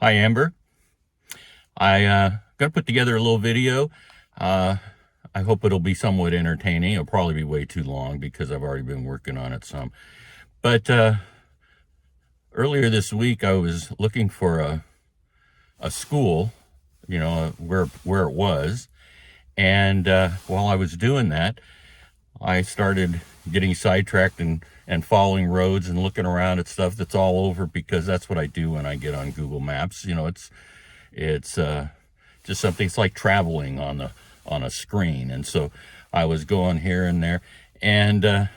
Hi, Amber. Got to put together a little video. I hope it'll be somewhat entertaining. It'll probably be way too long because I've already been working on it some. But earlier this week, I was looking for a school, where it was. And while I was doing that, I started getting sidetracked and following roads and looking around at stuff that's all over, because that's what I do when I get on Google Maps. It's just something. It's like traveling on a screen. And so I was going here and there, and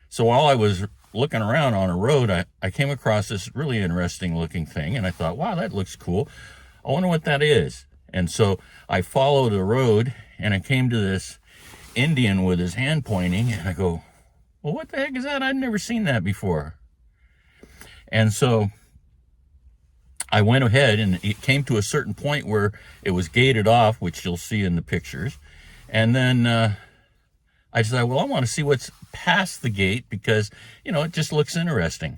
so while I was looking around on a road, I came across this really interesting looking thing, and I thought, wow, that looks cool. I wonder what that is. And so I followed the road, and I came to this Indian with his hand pointing, and I go, well, what the heck is that? I'd never seen that before. And so I went ahead, and it came to a certain point where it was gated off, which you'll see in the pictures. And then I decided, well, I want to see what's past the gate, because, it just looks interesting.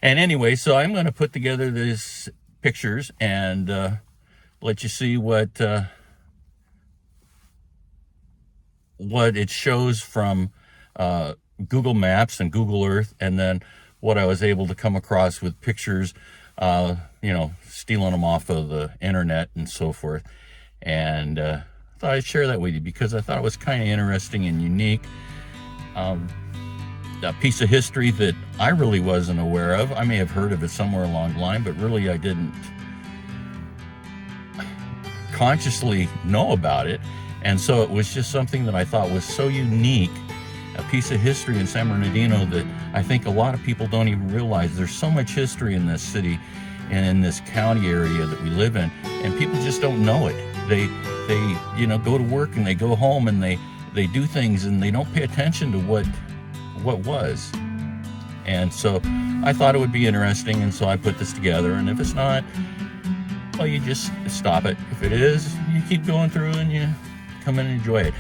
And anyway, so I'm going to put together these pictures and let you see what it shows from Google Maps and Google Earth, and then what I was able to come across with pictures, stealing them off of the internet and so forth. And I thought I'd share that with you because I thought it was kind of interesting and unique. A piece of history that I really wasn't aware of. I may have heard of it somewhere along the line, but really I didn't consciously know about it. And so it was just something that I thought was so unique, a piece of history in San Bernardino that I think a lot of people don't even realize. There's so much history in this city and in this county area that we live in, and people just don't know it. They go to work and they go home and they do things, and they don't pay attention to what was. And so I thought it would be interesting, and so I put this together. And if it's not, well, you just stop it. If it is, you keep going through and you come and enjoy it.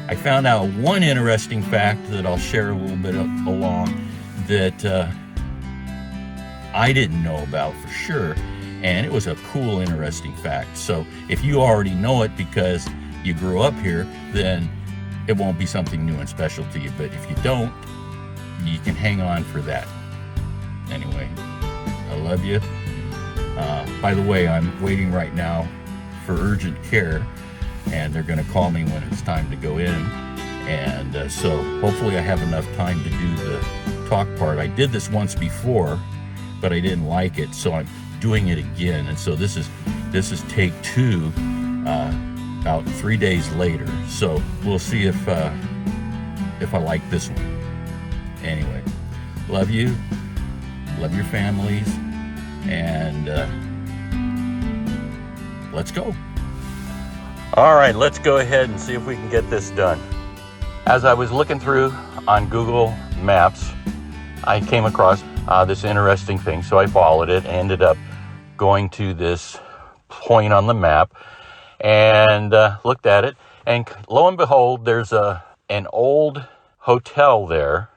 I found out one interesting fact that I'll share a little bit along that I didn't know about for sure, and it was a cool, interesting fact. So if you already know it because you grew up here, then it won't be something new and special to you. But if you don't, you can hang on for that. Anyway, I love you. By the way, I'm waiting right now for urgent care, and they're going to call me when it's time to go in. And so hopefully I have enough time to do the talk part. I did this once before, but I didn't like it, so I'm doing it again. And so this is take 2, about 3 days later. So we'll see if I like this one. Anyway, love you, love your families, and let's go. All right, let's go ahead and see if we can get this done. As I was looking through on Google Maps, I came across this interesting thing, so I followed it. Ended up going to this point on the map and looked at it, and lo and behold, there's an old hotel there.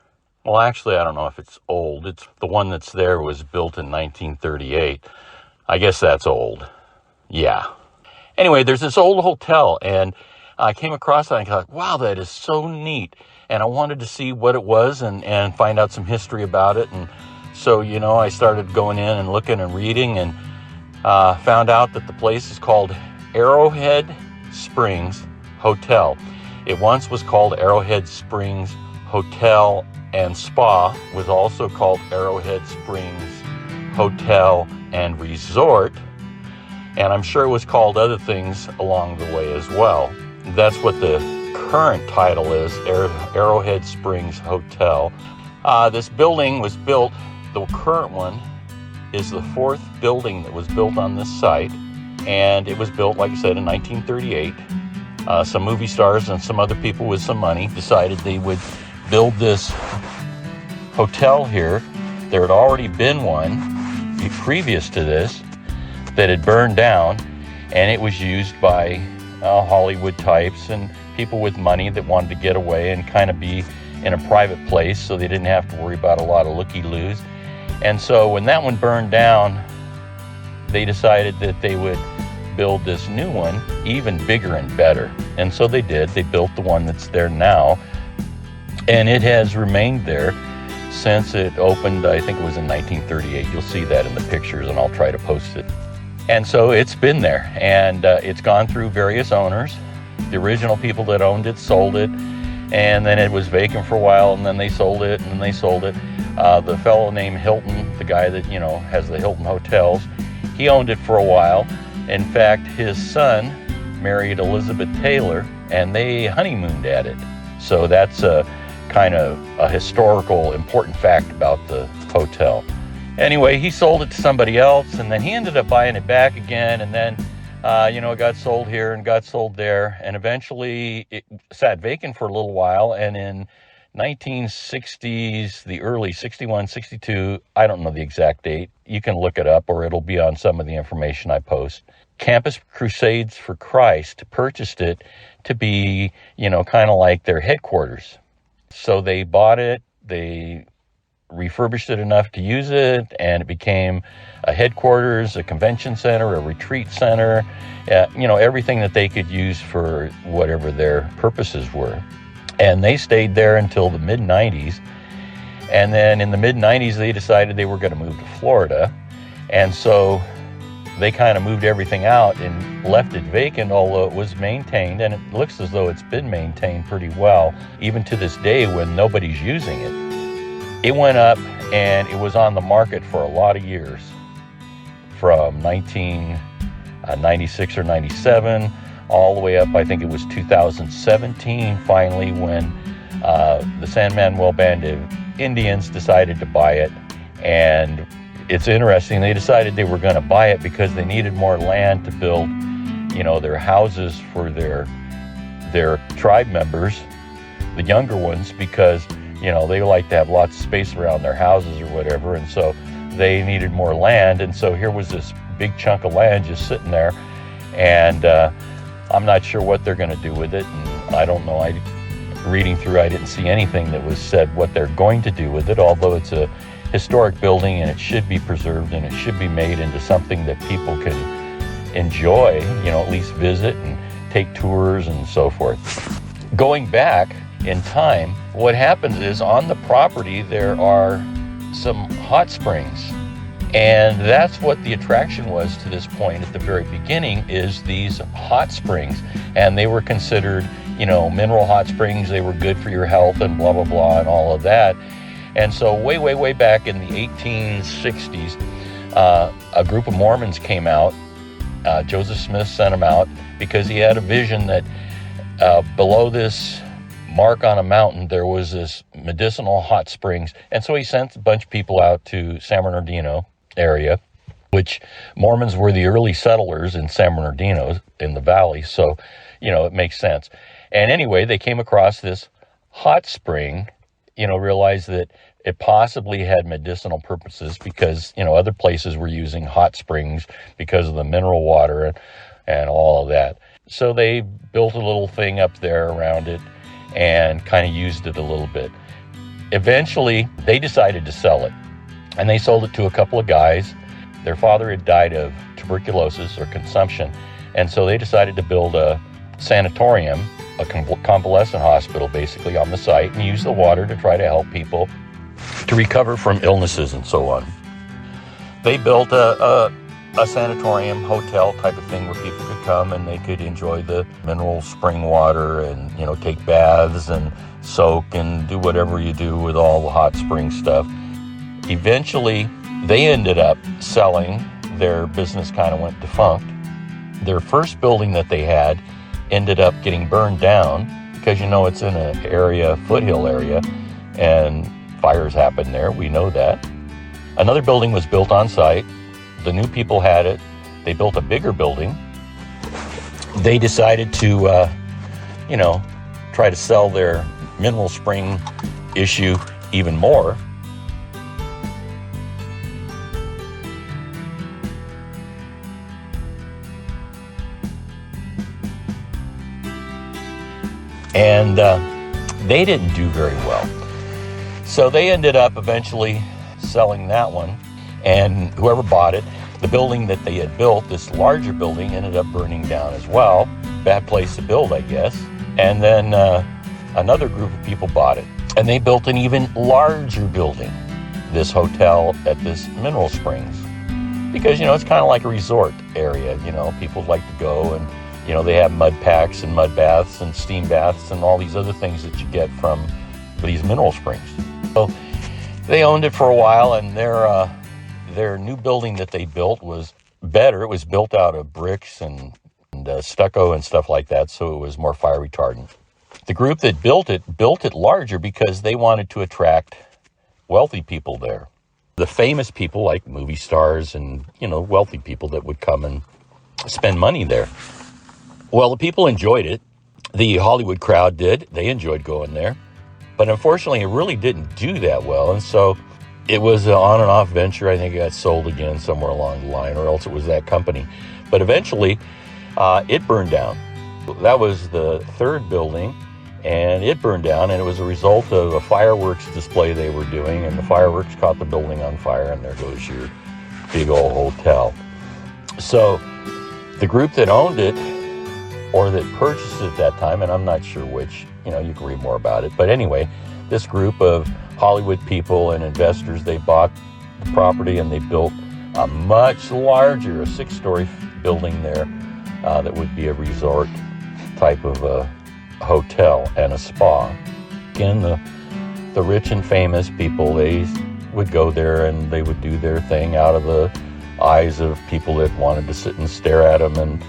Well, actually, I don't know if it's old. It's the one that's there was built in 1938. I guess that's old. Yeah. Anyway, there's this old hotel, and I came across it, and I thought, wow, that is so neat. And I wanted to see what it was and find out some history about it. And so, I started going in and looking and reading, and found out that the place is called Arrowhead Springs Hotel. It once was called Arrowhead Springs Hotel and Spa, was also called Arrowhead Springs Hotel and Resort, and I'm sure it was called other things along the way as well. That's what the current title is, Arrowhead Springs Hotel. This building was built, the current one is the 4th building that was built on this site, and it was built, like I said, in 1938. Some movie stars and some other people with some money decided they would build this hotel here. There had already been one previous to this that had burned down, and it was used by Hollywood types and people with money that wanted to get away and kind of be in a private place, so they didn't have to worry about a lot of looky-loos. And so when that one burned down, they decided that they would build this new one even bigger and better. And so they did. They built the one that's there now, and it has remained there since it opened. I think it was in 1938. You'll see that in the pictures, and I'll try to post it. And so it's been there, and it's gone through various owners. The original people that owned it sold it, and then it was vacant for a while, and then they sold it, and then they sold it. The fellow named Hilton, the guy that, has the Hilton hotels, he owned it for a while. In fact, his son married Elizabeth Taylor, and they honeymooned at it. So that's a kind of a historical, important fact about the hotel. Anyway, he sold it to somebody else, and then he ended up buying it back again, and then it got sold here and got sold there, and eventually it sat vacant for a little while. And in 1960s, the early 61, 62, I don't know the exact date. You can look it up, or it'll be on some of the information I post. Campus Crusades for Christ purchased it to be, kind of like their headquarters. So they bought it, they refurbished it enough to use it, and it became a headquarters, a convention center, a retreat center, everything that they could use for whatever their purposes were. And they stayed there until the mid-90s. And then in the mid-90s, they decided they were going to move to Florida. And so they kind of moved everything out and left it vacant, although it was maintained. And it looks as though it's been maintained pretty well, even to this day when nobody's using it. It went up, and it was on the market for a lot of years, from 1996 or 97 all the way up. I think it was 2017 finally when the San Manuel Band of Indians decided to buy it. And it's interesting, they decided they were going to buy it because they needed more land to build, their houses for their tribe members, the younger ones, because they like to have lots of space around their houses or whatever, and so they needed more land. And so here was this big chunk of land just sitting there, and I'm not sure what they're going to do with it, and I don't know. Reading through, I didn't see anything that was said what they're going to do with it, although it's a historic building, and it should be preserved, and it should be made into something that people can enjoy, at least visit and take tours and so forth. Going back in time, what happens is on the property there are some hot springs, and that's what the attraction was to this point at the very beginning, is these hot springs. And they were considered, mineral hot springs. They were good for your health and blah blah blah and all of that. And so way back in the 1860s, a group of Mormons came out. Joseph Smith sent them out because he had a vision that below this mark on a mountain there was this medicinal hot springs. And so he sent a bunch of people out to San Bernardino area, which Mormons were the early settlers in San Bernardino in the valley. So, it makes sense. And anyway, they came across this hot spring, realized that it possibly had medicinal purposes because, other places were using hot springs because of the mineral water and all of that. So they built a little thing up there around it and kind of used it a little bit. Eventually, they decided to sell it, and they sold it to a couple of guys. Their father had died of tuberculosis or consumption, and so they decided to build a sanatorium, a convalescent hospital basically on the site, and use the water to try to help people to recover from illnesses and so on. They built a sanatorium hotel type of thing where people could come and they could enjoy the mineral spring water and, take baths and soak and do whatever you do with all the hot spring stuff. Eventually, they ended up selling. Their business kind of went defunct. Their first building that they had ended up getting burned down because, it's in an area, foothill area, and fires happen there. We know that. Another building was built on site. The new people had it. They built a bigger building. They decided to, try to sell their mineral spring issue even more. And they didn't do very well. So they ended up eventually selling that one, and whoever bought it The building that they had built, this larger building, ended up burning down as well. Bad place to build, I guess. And then another group of people bought it, and they built an even larger building, this hotel at this Mineral Springs. Because, it's kind of like a resort area, people like to go, and, they have mud packs and mud baths and steam baths and all these other things that you get from these mineral springs. So they owned it for a while, and their new building that they built was better. It was built out of bricks and stucco and stuff like that, so it was more fire retardant. The group that built it larger because they wanted to attract wealthy people there. The famous people like movie stars and, wealthy people that would come and spend money there. Well, the people enjoyed it. The Hollywood crowd did. They enjoyed going there. But unfortunately, it really didn't do that well. And so it was an on and off venture. I think it got sold again somewhere along the line, or else it was that company. But eventually, it burned down. That was the third building, and it burned down, and it was a result of a fireworks display they were doing, and the fireworks caught the building on fire, and there goes your big old hotel. So the group that owned it, or that purchased it at that time, and I'm not sure which, you can read more about it. But anyway, this group of Hollywood people and investors, they bought the property and they built a much larger, a 6-story building there that would be a resort type of a hotel and a spa. Again, the rich and famous people, they would go there and they would do their thing out of the eyes of people that wanted to sit and stare at them and,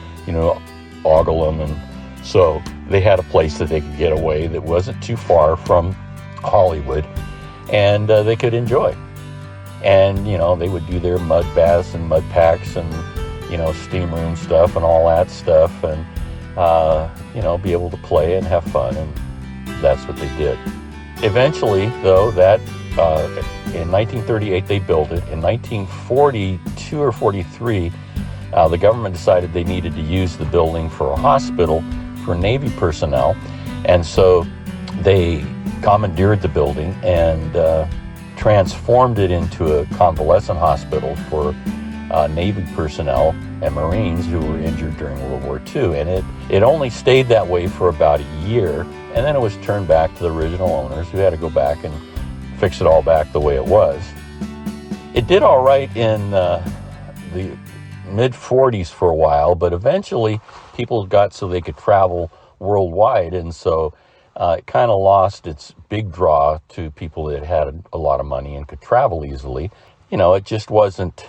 ogle them. And so they had a place that they could get away that wasn't too far from Hollywood, and they could enjoy. And, they would do their mud baths and mud packs and, steam room stuff and all that stuff, and, be able to play and have fun, and that's what they did. Eventually, though, that in 1938 they built it. In 1942 or 43, the government decided they needed to use the building for a hospital for Navy personnel, and so they commandeered the building and transformed it into a convalescent hospital for Navy personnel and Marines who were injured during World War II. And it only stayed that way for about a year, and then it was turned back to the original owners, who had to go back and fix it all back the way it was. It did all right in the mid-40s for a while, but eventually people got so they could travel worldwide, and so it kind of lost its big draw to people that had a lot of money and could travel easily. It just wasn't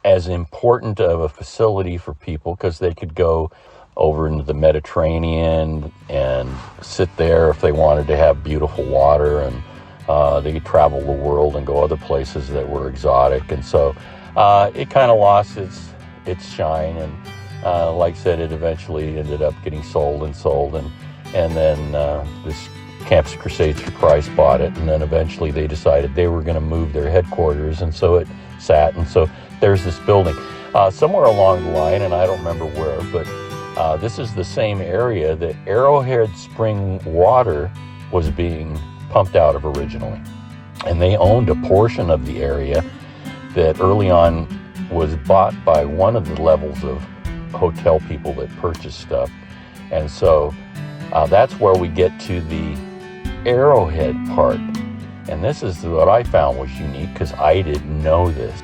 as important of a facility for people, because they could go over into the Mediterranean and sit there if they wanted to have beautiful water, and they could travel the world and go other places that were exotic. And so it kind of lost its shine, and like I said, it eventually ended up getting sold, and then this Campus Crusades for Christ bought it, and then eventually they decided they were going to move their headquarters, and so it sat, and so there's this building. Somewhere along the line, and I don't remember where, but this is the same area that Arrowhead Spring water was being pumped out of originally. And they owned a portion of the area that early on was bought by one of the levels of hotel people that purchased stuff. And so that's where we get to the Arrowhead part. And this is what I found was unique, because I didn't know this.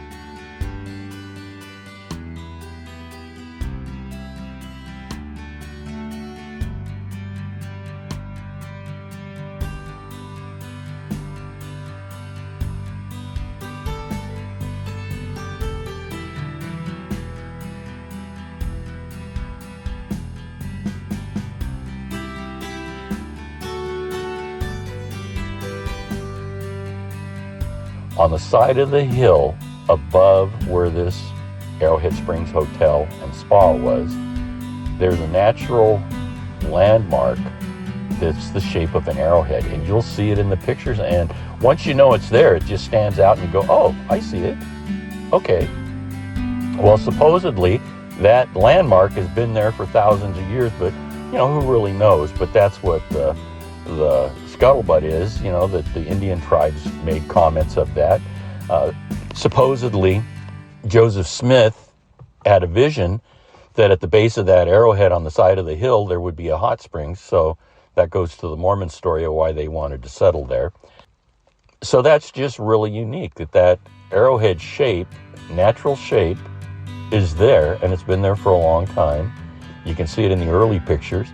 On the side of the hill above where this Arrowhead Springs Hotel and Spa was, there's a natural landmark that's the shape of an arrowhead, and you'll see it in the pictures, and once you know it's there, it just stands out, and you go, oh, I see it. Okay. Well, supposedly that landmark has been there for thousands of years, but who really knows? But that's what the scuttlebutt is, that the Indian tribes made comments of that. Supposedly, Joseph Smith had a vision that at the base of that arrowhead on the side of the hill, there would be a hot springs. So that goes to the Mormon story of why they wanted to settle there. So that's just really unique that arrowhead shape, natural shape, is there, and it's been there for a long time. You can see it in the early pictures.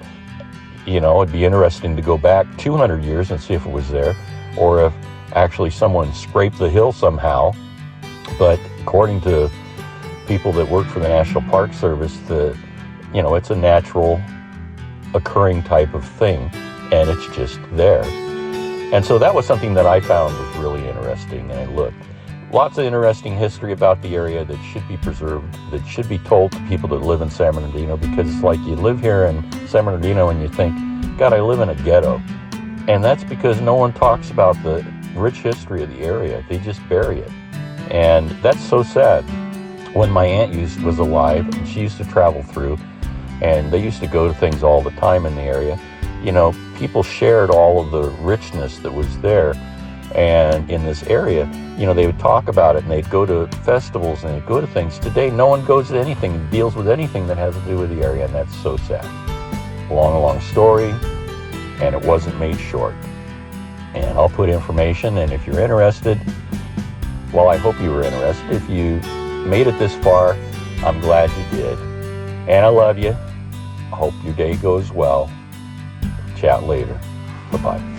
You know, it'd be interesting to go back 200 years and see if it was there, or if actually someone scraped the hill somehow. But according to people that work for the National Park Service, it's a natural occurring type of thing, and it's just there. And so that was something that I found was really interesting, and I looked. Lots of interesting history about the area that should be preserved, that should be told to people that live in San Bernardino, because it's like you live here in San Bernardino and you think, God, I live in a ghetto. And that's because no one talks about the rich history of the area. They just bury it. And that's so sad. When my aunt was alive, and she used to travel through, and they used to go to things all the time in the area, people shared all of the richness that was there. And in this area, they would talk about it, and they'd go to festivals, and they'd go to things. Today, no one goes to anything, deals with anything that has to do with the area, and that's so sad. Long story, and it wasn't made short. And I'll put information, and if you're interested, well, I hope you were interested. If you made it this far, I'm glad you did. And I love you. Hope your day goes well. Chat later. Bye-bye.